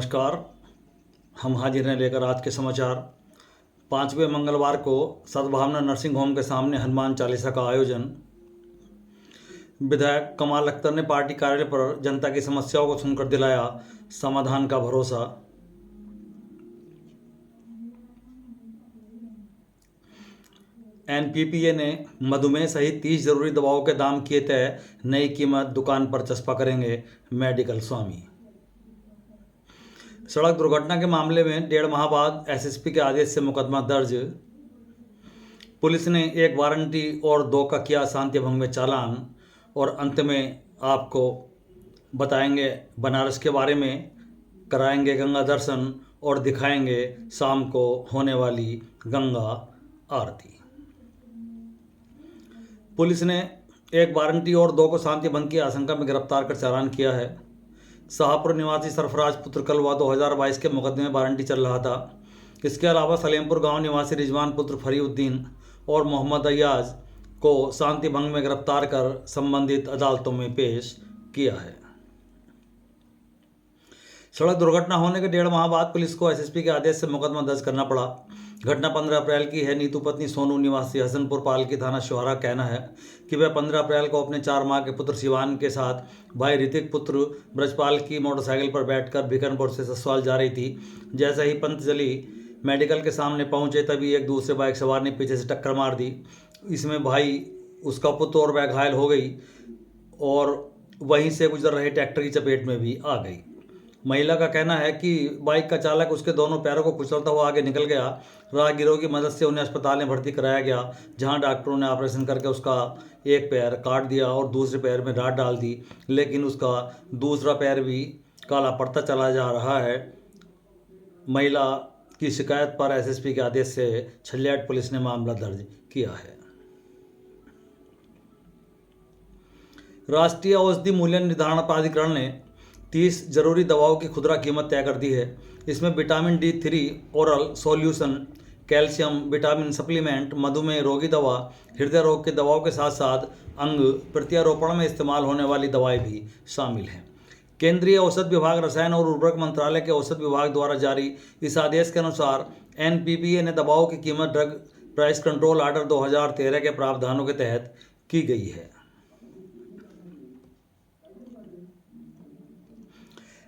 नमस्कार। हम हाजिर हैं लेकर आज के समाचार। 5वें मंगलवार को सद्भावना नर्सिंग होम के सामने हनुमान चालीसा का आयोजन। विधायक कमाल अख्तर ने पार्टी कार्यालय पर जनता की समस्याओं को सुनकर दिलाया समाधान का भरोसा। एनपीपीए ने मधुमेह सहित 30 जरूरी दवाओं के दाम किए तय, नई कीमत दुकान पर चस्पा करेंगे मेडिकल स्वामी। सड़क दुर्घटना के मामले में 1.5 माह बाद एसएसपी के आदेश से मुकदमा दर्ज। पुलिस ने एक वारंटी और 2 का किया शांति भंग में चालान। और अंत में आपको बताएंगे बनारस के बारे में, कराएंगे गंगा दर्शन और दिखाएंगे शाम को होने वाली गंगा आरती। पुलिस ने एक वारंटी और 2 को शांति भंग की आशंका में गिरफ्तार कर चालान किया है। शाहपुर निवासी सरफराज पुत्र कलवा 2022 के मुकदमे में वारंटी चल रहा था। इसके अलावा सलेमपुर गांव निवासी रिजवान पुत्र फरीउद्दीन और मोहम्मद अयाज को शांति भंग में गिरफ्तार कर संबंधित अदालतों में पेश किया है। सड़क दुर्घटना होने के 1.5 माह बाद पुलिस को एसएसपी के आदेश से मुकदमा दर्ज करना पड़ा। घटना 15 अप्रैल की है। नीतू पत्नी सोनू निवासी हसनपुर पालकी थाना शोहरा का कहना है कि वह 15 अप्रैल को अपने 4 माह के पुत्र शिवान के साथ भाई ऋतिक पुत्र ब्रजपाल की मोटरसाइकिल पर बैठकर बिकनपुर से ससुराल जा रही थी। जैसे ही पंतजलि मेडिकल के सामने पहुंचे तभी एक दूसरे बाइक सवार ने पीछे से टक्कर मार दी। इसमें भाई, उसका पुत्र और वह घायल हो गई और वहीं से गुजर रहे ट्रैक्टर की चपेट में भी आ गई। महिला का कहना है कि बाइक का चालक उसके दोनों पैरों को कुचलता हुआ आगे निकल गया। राहगीरों की मदद से उन्हें अस्पताल में भर्ती कराया गया, जहां डॉक्टरों ने ऑपरेशन करके उसका एक पैर काट दिया और दूसरे पैर में राड डाल दी, लेकिन उसका दूसरा पैर भी काला पड़ता चला जा रहा है। महिला की शिकायत पर एसएसपी के आदेश से छलियाट पुलिस ने मामला दर्ज किया है। राष्ट्रीय औषधि मूल्य निर्धारण प्राधिकरण ने 30 जरूरी दवाओं की खुदरा कीमत तय कर दी है। इसमें vitamin D3 oral solution, calcium vitamin supplement, मधुमेह रोगी दवा, हृदय रोग की दवाओं के साथ साथ अंग प्रत्यारोपण में इस्तेमाल होने वाली दवाएं भी शामिल हैं। केंद्रीय औषध विभाग, रसायन और उर्वरक मंत्रालय के औषध विभाग द्वारा जारी इस आदेश के अनुसार एनपीपीए ने दवाओं की कीमत ड्रग प्राइस कंट्रोल आर्डर 2013 के प्रावधानों के तहत की गई है।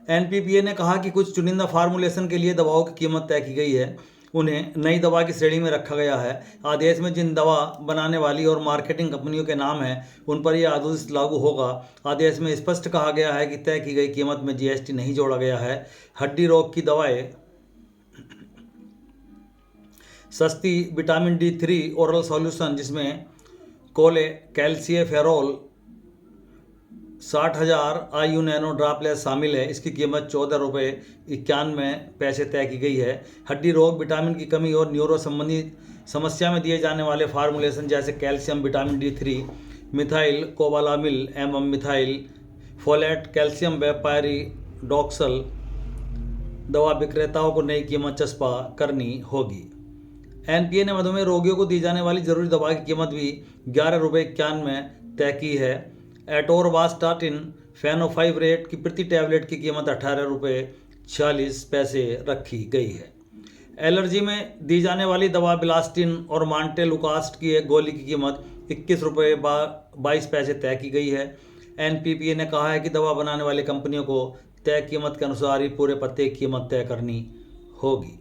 एनपीपीए ने कहा कि कुछ चुनिंदा फार्मूलेशन के लिए दवाओं की कीमत तय की गई है, उन्हें नई दवा की श्रेणी में रखा गया है। आदेश में जिन दवा बनाने वाली और मार्केटिंग कंपनियों के नाम हैं उन पर यह आदेश लागू होगा। आदेश में स्पष्ट कहा गया है कि तय की गई कीमत में जीएसटी नहीं जोड़ा गया है। हड्डी रोग की दवाएं सस्ती विटामिन D3 ओरल सॉल्यूशन जिसमें कैल्सिफेरॉल 60,000 IU नैनो ड्रॉपलेस शामिल है, इसकी कीमत ₹14.91 तय की गई है। हड्डी रोग, विटामिन की कमी और न्यूरो संबंधी समस्या में दिए जाने वाले फार्मूलेशन जैसे कैल्शियम विटामिन D3, मिथाइल कोबालामिल एवं मिथाइल फोलेट, कैल्शियम व पायरिडॉक्सल दवा विक्रेताओं को नई कीमत चस्पा करनी होगी। एनपीए ने मधुमेह रोगियों को दी जाने वाली जरूरी दवा की कीमत भी ₹11.91 तय की है। एटोरवास्टाटिन फेनोफाइब्रेट की प्रति टैबलेट की कीमत ₹18.46 रखी गई है। एलर्जी में दी जाने वाली दवा बिलास्टिन और मांटेलुकास्ट की एक गोली की कीमत ₹21.22 तय की गई है। एनपीपीए ने कहा है कि दवा बनाने वाली कंपनियों को तय कीमत के अनुसार ही पूरे पत्ते की कीमत तय करनी होगी।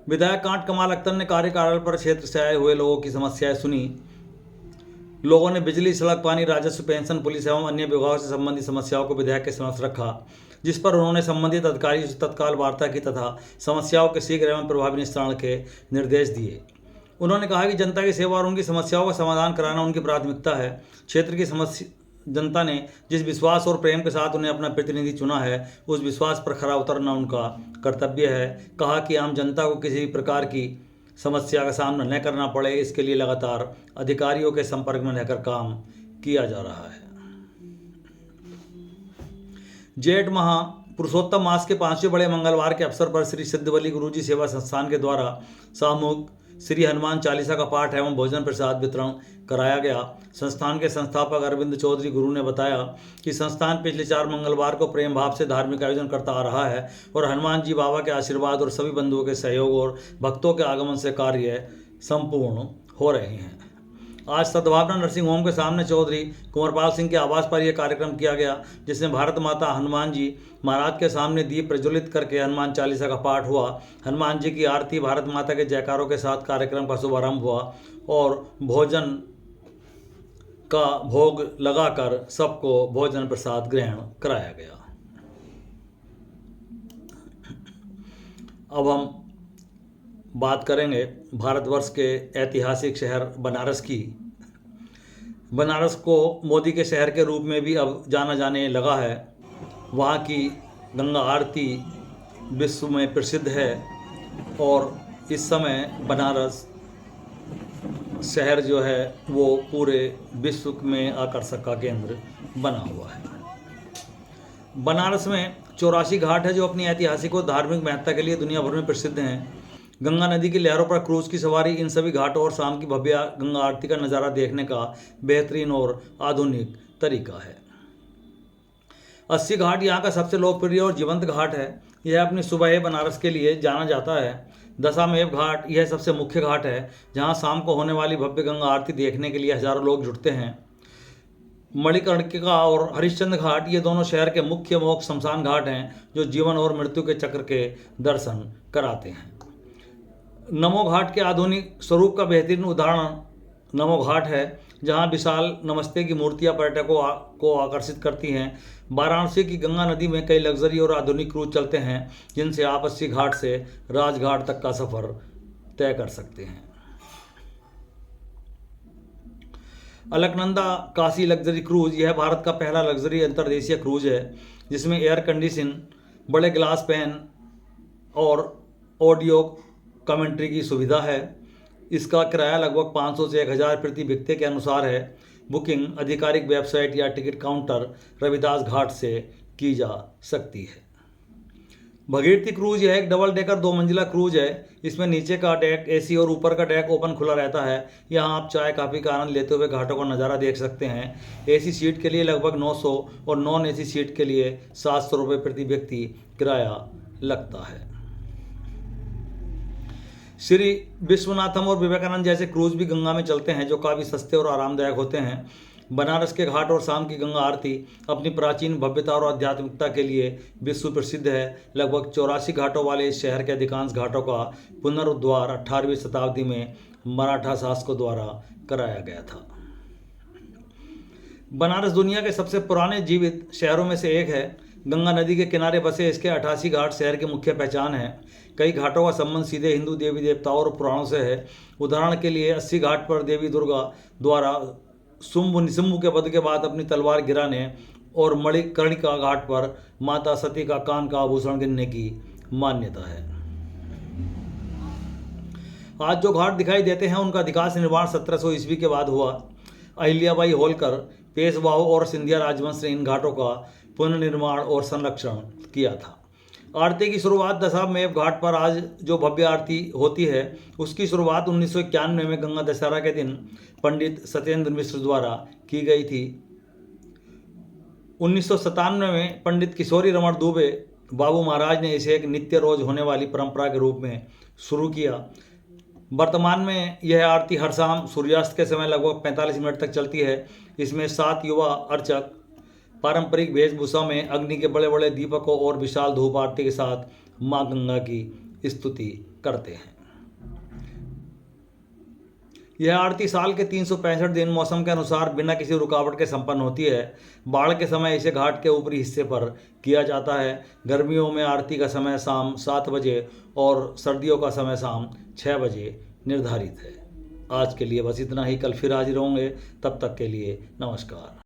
विधायक कांट कमाल अख्तर ने कार्यालय पर क्षेत्र से आए हुए लोगों की समस्याएं सुनी। लोगों ने बिजली, सड़क, पानी, राजस्व, पेंशन, पुलिस एवं अन्य विभागों से संबंधित समस्याओं को विधायक के समक्ष रखा, जिस पर उन्होंने संबंधित अधिकारियों से तत्काल वार्ता की तथा समस्याओं के शीघ्र एवं प्रभावी निस्तारण के निर्देश दिए। उन्होंने कहा कि जनता की सेवा और उनकी समस्याओं का समाधान कराना उनकी प्राथमिकता है। क्षेत्र की जनता ने जिस विश्वास और प्रेम के साथ उन्हें अपना प्रतिनिधि चुना है, उस विश्वास पर खरा उतरना उनका कर्तव्य है। कहा कि आम जनता को किसी भी प्रकार की समस्या का सामना न करना पड़े, इसके लिए लगातार अधिकारियों के संपर्क में रहकर काम किया जा रहा है। जेठ माह पुरुषोत्तम मास के 5वें बड़े मंगलवार के अवसर पर श्री सिद्धवली गुरुजी सेवा संस्थान के द्वारा सामूहिक श्री हनुमान चालीसा का पाठ एवं भोजन प्रसाद वितरण कराया गया। संस्थान के संस्थापक अरविंद चौधरी गुरु ने बताया कि संस्थान पिछले 4 मंगलवार को प्रेम भाव से धार्मिक आयोजन करता आ रहा है और हनुमान जी बाबा के आशीर्वाद और सभी बंधुओं के सहयोग और भक्तों के आगमन से कार्य संपूर्ण हो रहे हैं। आज सद्भावना नर्सिंग होम के सामने चौधरी कुंवरपाल सिंह के आवास पर यह कार्यक्रम किया गया, जिसमें भारत माता हनुमान जी महाराज के सामने दीप प्रज्वलित करके हनुमान चालीसा का पाठ हुआ। हनुमान जी की आरती, भारत माता के जयकारों के साथ कार्यक्रम का शुभारंभ हुआ और भोजन का भोग लगाकर सबको भोजन प्रसाद ग्रहण कराया गया। अब हम बात करेंगे भारतवर्ष के ऐतिहासिक शहर बनारस की। बनारस को मोदी के शहर के रूप में भी अब जाना जाने लगा है। वहाँ की गंगा आरती विश्व में प्रसिद्ध है और इस समय बनारस शहर जो है वो पूरे विश्व में आकर्षक का केंद्र बना हुआ है। बनारस में 84 घाट है जो अपनी ऐतिहासिक और धार्मिक महत्ता के लिए दुनिया भर में प्रसिद्ध हैं। गंगा नदी की लहरों पर क्रूज की सवारी, इन सभी घाटों और शाम की भव्य गंगा आरती का नज़ारा देखने का बेहतरीन और आधुनिक तरीका है। 80 घाट यहाँ का सबसे लोकप्रिय और जीवंत घाट है। यह अपनी सुबह बनारस के लिए जाना जाता है। दशामेव घाट यह सबसे मुख्य घाट है, जहाँ शाम को होने वाली भव्य गंगा आरती देखने के लिए हजारों लोग जुटते हैं। मणिकर्णिका और हरिश्चंद्र घाट ये दोनों शहर के मुख्य मोक्ष शमशान घाट हैं, जो जीवन और मृत्यु के चक्र के दर्शन कराते हैं। नमो घाट के आधुनिक स्वरूप का बेहतरीन उदाहरण नमो घाट है, जहां विशाल नमस्ते की मूर्तियां पर्यटकों को आकर्षित करती हैं। वाराणसी की गंगा नदी में कई लग्जरी और आधुनिक क्रूज चलते हैं, जिनसे आप 80 घाट से राजघाट तक का सफ़र तय कर सकते हैं। अलकनंदा काशी लग्जरी क्रूज यह भारत का पहला लग्जरी अंतर्देशीय क्रूज है, जिसमें एयर कंडीशन, बड़े ग्लास पैन और ऑडियो कमेंट्री की सुविधा है। इसका किराया लगभग 500 से 1000 प्रति व्यक्ति के अनुसार है। बुकिंग आधिकारिक वेबसाइट या टिकट काउंटर रविदास घाट से की जा सकती है। भगीरथी क्रूज यह एक डबल डेकर 2 मंजिला क्रूज है। इसमें नीचे का डेक एसी और ऊपर का डेक ओपन खुला रहता है। यहाँ आप चाय कॉफ़ी का आनंद लेते हुए घाटों का नज़ारा देख सकते हैं। एसी सीट के लिए लगभग 900 और नॉन एसी सीट के लिए 700 रुपये प्रति व्यक्ति किराया लगता है। श्री विश्वनाथम और विवेकानंद जैसे क्रूज भी गंगा में चलते हैं, जो काफ़ी सस्ते और आरामदायक होते हैं। बनारस के घाट और शाम की गंगा आरती अपनी प्राचीन भव्यता और आध्यात्मिकता के लिए विश्व प्रसिद्ध है। लगभग 84 घाटों वाले इस शहर के अधिकांश घाटों का पुनरुद्धार 18वीं शताब्दी में मराठा शासकों द्वारा कराया गया था। बनारस दुनिया के सबसे पुराने जीवित शहरों में से एक है। गंगा नदी के किनारे बसे इसके 88 घाट शहर की मुख्य पहचान है। कई घाटों का संबंध सीधे हिंदू देवी देवताओं और पुराणों से है। उदाहरण के लिए 80 घाट पर देवी दुर्गा द्वारा शुंभ निशुंभ के वध के बाद अपनी तलवार गिराने और मणिकर्णिका घाट पर माता सती का कान का आभूषण गिनने की मान्यता है। आज जो घाट दिखाई देते हैं उनका अधिकांश निर्माण 1700 ईस्वी के बाद हुआ। अहिल्याबाई होलकर, पेशवाओं और सिंधिया राजवंश ने इन घाटों का पुनर्निर्माण और संरक्षण किया था। आरती की शुरुआत दशामेव घाट पर आज जो भव्य आरती होती है उसकी शुरुआत 1991 में गंगा दशहरा के दिन पंडित सत्येंद्र मिश्र द्वारा की गई थी। 1997 में पंडित किशोरी रमण दुबे बाबू महाराज ने इसे एक नित्य रोज होने वाली परंपरा के रूप में शुरू किया। वर्तमान में यह आरती हर शाम सूर्यास्त के समय लगभग 45 मिनट तक चलती है। इसमें 7 युवा अर्चक पारंपरिक वेशभूषा में अग्नि के बड़े बड़े दीपकों और विशाल धूप आरती के साथ मां गंगा की स्तुति करते हैं। यह आरती साल के 365 दिन मौसम के अनुसार बिना किसी रुकावट के संपन्न होती है। बाढ़ के समय इसे घाट के ऊपरी हिस्से पर किया जाता है। गर्मियों में आरती का समय शाम 7 बजे और सर्दियों का समय शाम 6 बजे निर्धारित है। आज के लिए बस इतना ही। कल फिर हाजिर होंगे। तब तक के लिए नमस्कार।